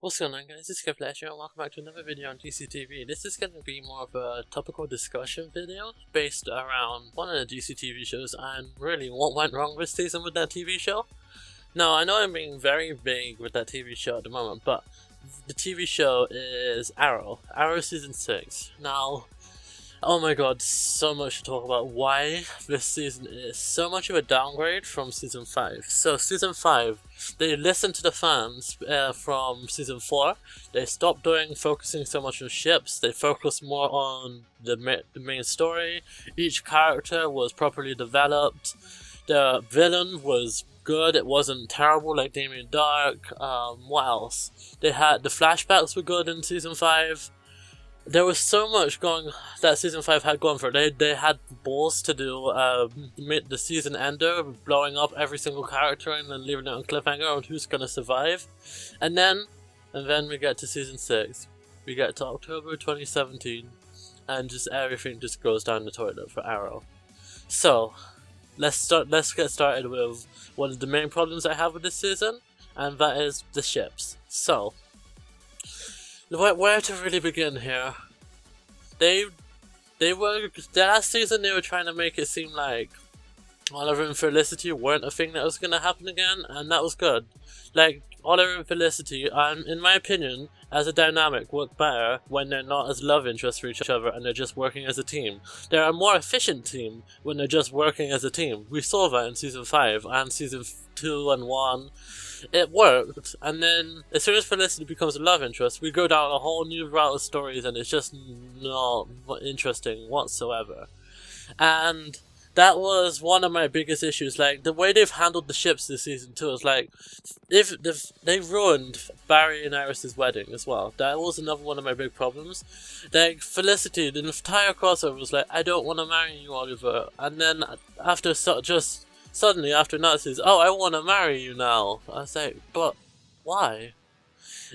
What's going on, guys? It's Flash here and welcome back to another video on DCTV. This is going to be more of a topical discussion video based around one of the DCTV shows and really what went wrong this season with that TV show. Now, I know I'm being very vague with that TV show at the moment, but the TV show is Arrow. Arrow Season 6. Now, oh my god, so much to talk about why this season is so much of a downgrade from Season 5. So Season 5, they listened to the fans from Season 4. They stopped focusing so much on ships. They focused more on the main story. Each character was properly developed. The villain was good. It wasn't terrible like Damien Dark. What else? They had the flashbacks were good in Season 5. There was so much that Season 5 had gone for. They had balls to do the season ender, blowing up every single character and then leaving it on cliffhanger on who's gonna survive. And then we get to Season 6. We get to October 2017, and just everything just goes down the toilet for Arrow. So let's get started with one of the main problems I have with this season, and that is the ships. So where to really begin here? The last season they were trying to make it seem like Oliver and Felicity weren't a thing that was gonna happen again, and that was good. Like, Oliver and Felicity, in my opinion, as a dynamic, work better when they're not as love interests for each other and they're just working as a team. They're a more efficient team when they're just working as a team. We saw that in Season 5 and Season 2 and 1. It worked, and then as soon as Felicity becomes a love interest, we go down a whole new route of stories and it's just not interesting whatsoever. And that was one of my biggest issues. Like, the way they've handled the ships this season too is like, if they ruined Barry and Iris's wedding as well. That was another one of my big problems. Like, Felicity, the entire crossover was like, I don't want to marry you, Oliver, and then after suddenly after Nazis, oh, I want to marry you now. I was like, but why?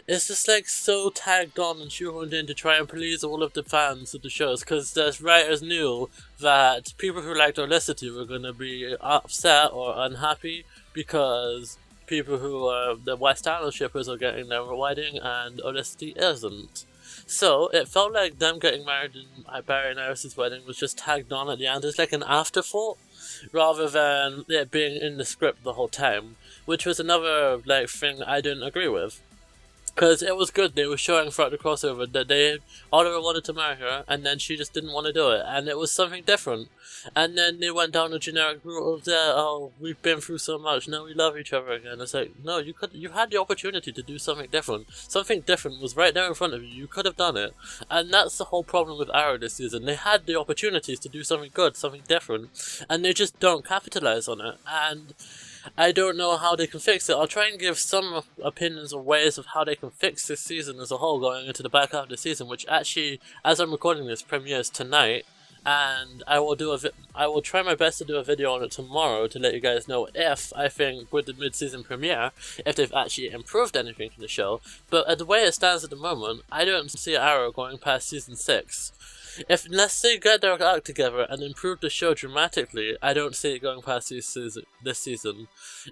It's just like so tagged on and shoehorned in to try and please all of the fans of the shows, because the writers knew that people who liked Olicity were going to be upset or unhappy because people who are the West Island shippers are getting their wedding and Olicity isn't. So it felt like them getting married in Barry and Iris' wedding was just tagged on at the end. It's like an afterthought rather than it being in the script the whole time, which was another like thing I didn't agree with. Because it was good, they were showing throughout the crossover that Oliver wanted to marry her, and then she just didn't want to do it, and it was something different. And then they went down a generic route of oh, we've been through so much, now we love each other again. It's like, no, you had the opportunity to do something different. Something different was right there in front of you, you could have done it. And that's the whole problem with Arrow this season. They had the opportunities to do something good, something different, and they just don't capitalize on it. And I don't know how they can fix it. I'll try and give some opinions or ways of how they can fix this season as a whole going into the back half of the season, which actually, as I'm recording this, premieres tonight, and I will try my best to do a video on it tomorrow to let you guys know if I think with the mid-season premiere, if they've actually improved anything to the show. But the way it stands at the moment, I don't see Arrow going past Season 6. Unless they get their act together and improve the show dramatically, I don't see it going past this season.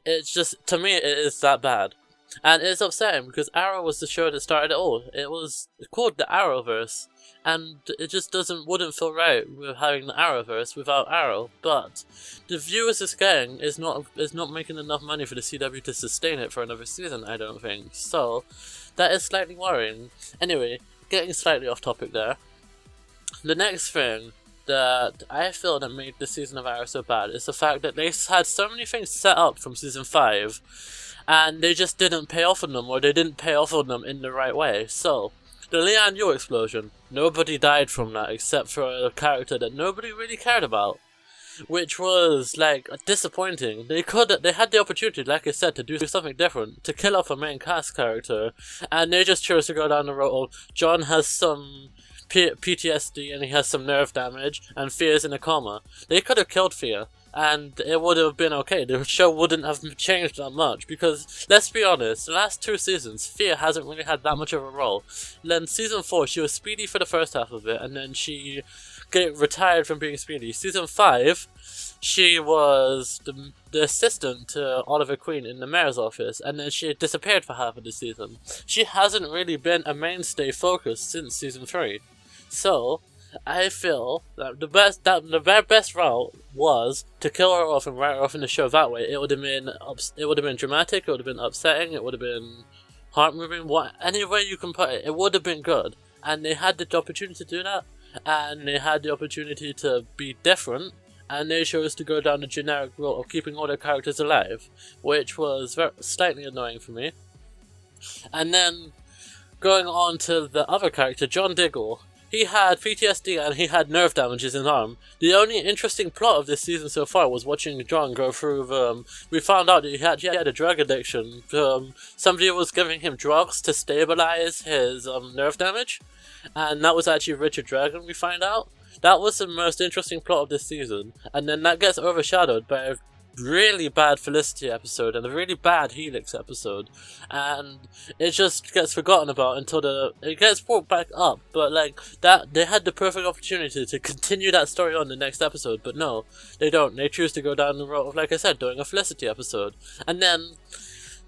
It's just, to me, it is that bad. And it's upsetting because Arrow was the show that started it all. It was called the Arrowverse, and it just wouldn't feel right with having the Arrowverse without Arrow. But the viewers it's getting is not making enough money for the CW to sustain it for another season, I don't think. So that is slightly worrying. Anyway, getting slightly off topic there. The next thing that I feel that made this season of Arrow so bad is the fact that they had so many things set up from Season 5 and they just didn't pay off on them, or they didn't pay off on them in the right way. So, the Lian Yu explosion, nobody died from that except for a character that nobody really cared about, which was like disappointing. They had the opportunity, like I said, to do something different, to kill off a main cast character, and they just chose to go down the road of John has some PTSD and he has some nerve damage, and Fear's in a coma. They could have killed Fear, and it would have been okay. The show wouldn't have changed that much, because, let's be honest, the last 2 seasons, Fear hasn't really had that much of a role. Then Season 4, she was Speedy for the first half of it, and then she retired from being Speedy. Season 5, she was the assistant to Oliver Queen in the mayor's office, and then she disappeared for half of the season. She hasn't really been a mainstay focus since season 3. So, I feel that the best route was to kill her off and write her off in the show that way. It would have been dramatic, it would have been upsetting, it would have been heart-moving, any way you can put it, it would have been good. And they had the opportunity to do that, and they had the opportunity to be different, and they chose to go down the generic route of keeping all their characters alive, which was slightly annoying for me. And then, going on to the other character, John Diggle. He had PTSD and he had nerve damage in his arm. The only interesting plot of this season so far was watching John go through we found out that he had a drug addiction. Somebody was giving him drugs to stabilize his nerve damage, and that was actually Richard Dragon, we find out. That was the most interesting plot of this season, and then that gets overshadowed by a really bad Felicity episode and a really bad Helix episode, and it just gets forgotten about until it gets brought back up. But like that, they had the perfect opportunity to continue that story on the next episode, but no, they don't. They choose to go down the road of, like I said, doing a Felicity episode. And then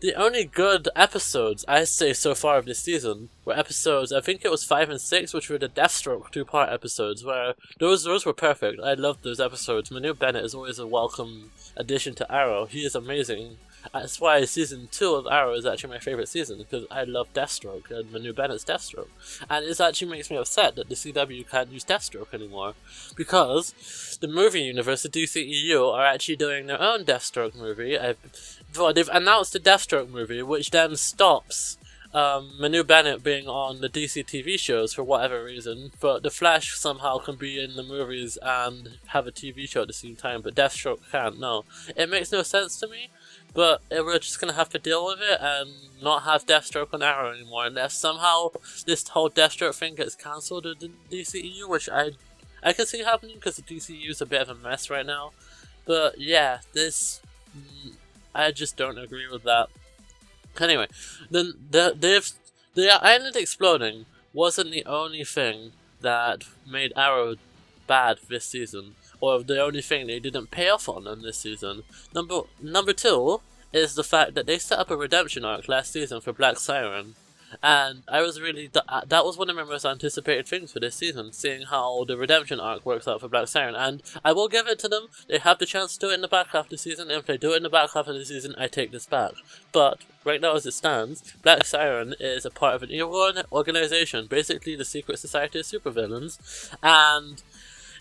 the only good episodes I say so far of this season were episodes, I think it was 5 and 6, which were the Deathstroke 2-part episodes, where those were perfect. I loved those episodes. Manu Bennett is always a welcome addition to Arrow. He is amazing. That's why season 2 of Arrow is actually my favourite season, because I love Deathstroke and Manu Bennett's Deathstroke. And it actually makes me upset that the CW can't use Deathstroke anymore, because the movie universe, the DCEU, are actually doing their own Deathstroke movie. They've announced the Deathstroke movie, which then stops Manu Bennett being on the DC TV shows for whatever reason, but The Flash somehow can be in the movies and have a TV show at the same time, but Deathstroke can't. No, it makes no sense to me, but we're just gonna have to deal with it and not have Deathstroke on Arrow anymore, unless somehow this whole Deathstroke thing gets cancelled in the DCEU, which I can see happening, because the DCEU is a bit of a mess right now. But yeah, I just don't agree with that. Anyway, then the island exploding wasn't the only thing that made Arrow bad this season, or the only thing they didn't pay off on in this season. Number 2 is the fact that they set up a redemption arc last season for Black Siren. And I was really, that was one of my most anticipated things for this season, seeing how the redemption arc works out for Black Siren. And I will give it to them, they have the chance to do it in the back half of the season, and if they do it in the back half of the season, I take this back. But, right now as it stands, Black Siren is a part of an evil organization, basically the Secret Society of Supervillains, and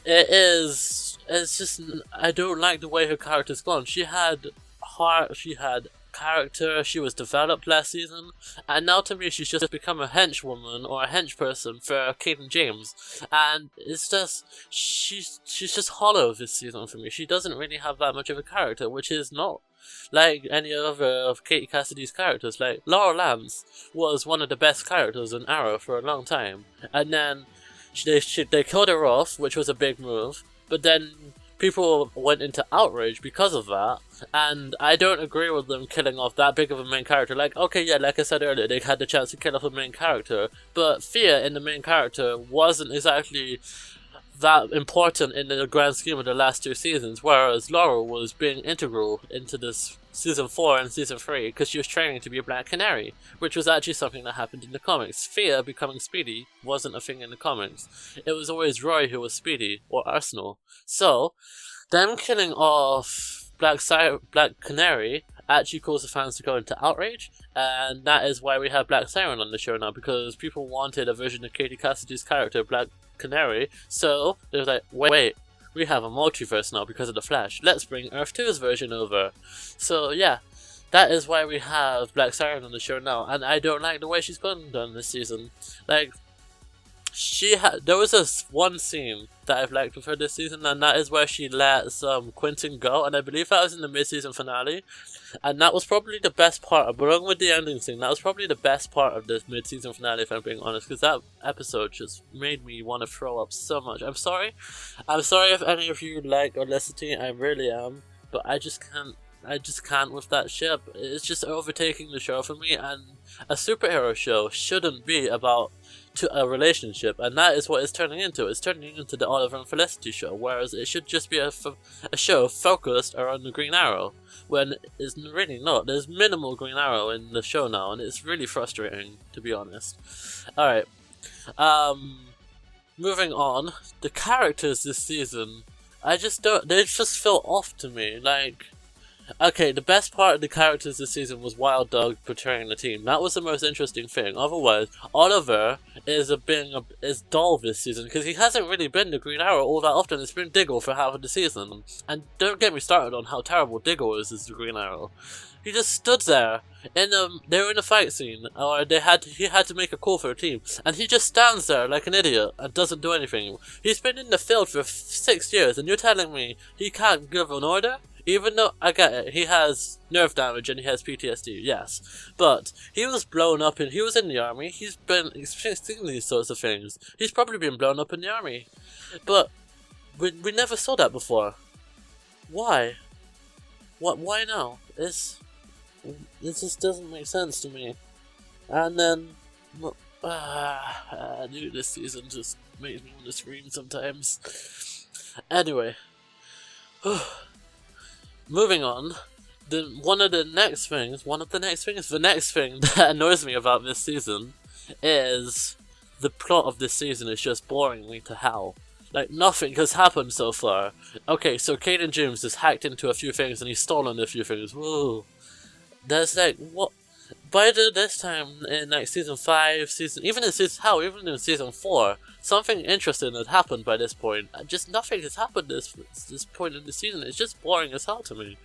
it's just, I don't like the way her character's gone. She had heart, she had character, she was developed last season, and now to me she's just become a henchwoman or a henchperson for Kaden James, and it's just, she's just hollow this season for me. She doesn't really have that much of a character, which is not like any other of Katie Cassidy's characters. Like, Laura Lance was one of the best characters in Arrow for a long time, and then they killed her off, which was a big move, but then people went into outrage because of that, and I don't agree with them killing off that big of a main character. Like, okay, yeah, like I said earlier, they had the chance to kill off a main character, but Fia in the main character wasn't exactly that important in the grand scheme of the last 2 seasons, whereas Laura was being integral into this season 4 and season 3 because she was training to be a Black Canary, which was actually something that happened in the comics. Fia becoming Speedy wasn't a thing in the comics. It was always Roy who was Speedy, or Arsenal. So, them killing off Black Canary actually caused the fans to go into outrage, and that is why we have Black Siren on the show now, because people wanted a version of Katie Cassidy's character, Black Canary, so they was like, wait, we have a multiverse now because of the Flash, let's bring Earth 2's version over. So yeah, that is why we have Black Siren on the show now, and I don't like the way she's gone done this season. Like, there was this one scene that I've liked with her this season, and that is where she lets Quentin go, and I believe that was in the mid-season finale, and that was probably the best part, along with the ending scene, that was probably the best part of this mid-season finale, if I'm being honest, because that episode just made me want to throw up so much. I'm sorry if any of you like or listen to me, I really am, but I just can't I just can't with that ship. It's just overtaking the show for me, and a superhero show shouldn't be about a relationship, and that is what it's turning into. It's turning into the Oliver and Felicity show, whereas it should just be a show focused around the Green Arrow, when it's really not. There's minimal Green Arrow in the show now, and it's really frustrating, to be honest. Alright, moving on, the characters this season, they just feel off to me. Like, okay, the best part of the characters this season was Wild Dog portraying the team. That was the most interesting thing. Otherwise, Oliver is dull this season because he hasn't really been the Green Arrow all that often. It's been Diggle for half of the season. And don't get me started on how terrible Diggle is as the Green Arrow. He just stood there they were in a fight scene, or he had to make a call for a team, and he just stands there like an idiot and doesn't do anything. He's been in the field for 6 years, and you're telling me he can't give an order? Even though, I get it, he has nerve damage and he has PTSD, yes. But he was blown up he was in the army, he's been experiencing these sorts of things. He's probably been blown up in the army. But we never saw that before. Why? Why now? It just doesn't make sense to me. And then, dude, this season just makes me want to scream sometimes. Anyway. Moving on, the next thing that annoys me about this season is the plot of this season is just boring me to hell. Like, nothing has happened so far. Okay, so Caden James has hacked into a few things and he's stolen a few things. Whoa. That's like, what? By this time in like season 5, even in season 4, something interesting had happened by this point. Just nothing has happened this point in the season. It's just boring as hell to me.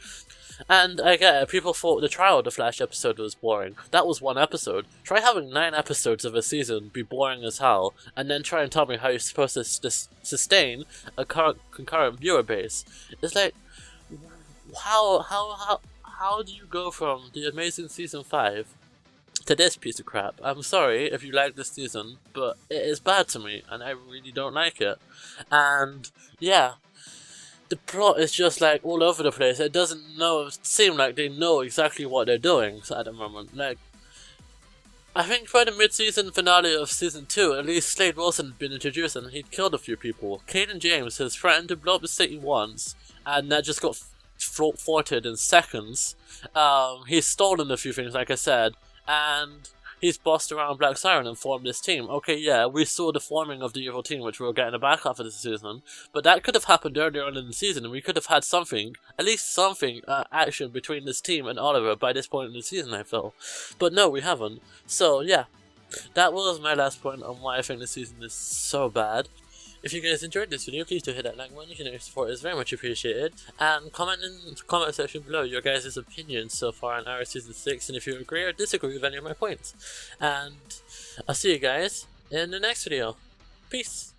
And I get it, people thought the Trial of the Flash episode was boring. That was one episode. Try having 9 episodes of a season be boring as hell, and then try and tell me how you're supposed to sustain a concurrent viewer base. It's like, how do you go from the amazing season 5 to this piece of crap? I'm sorry if you like this season, but it is bad to me, and I really don't like it. And yeah, the plot is just like all over the place. It doesn't seem like they know exactly what they're doing at the moment. Like, I think by the mid-season finale of season 2, at least Slade Wilson had been introduced and he'd killed a few people. Caden James has threatened to blow up the city once, and that just got thwarted in seconds. He's stolen a few things, like I said, and he's bossed around Black Siren and formed this team. Okay, yeah, we saw the forming of the evil team, which we were getting a back half of the season, but that could have happened earlier on in the season, and we could have had something, at least something, action between this team and Oliver by this point in the season, I feel. But no, we haven't. So, yeah, that was my last point on why I think this season is so bad. If you guys enjoyed this video, please do hit that like button. Your support is very much appreciated. And comment in the comment section below your guys' opinions so far on Arrow Season 6, and if you agree or disagree with any of my points. And I'll see you guys in the next video. Peace!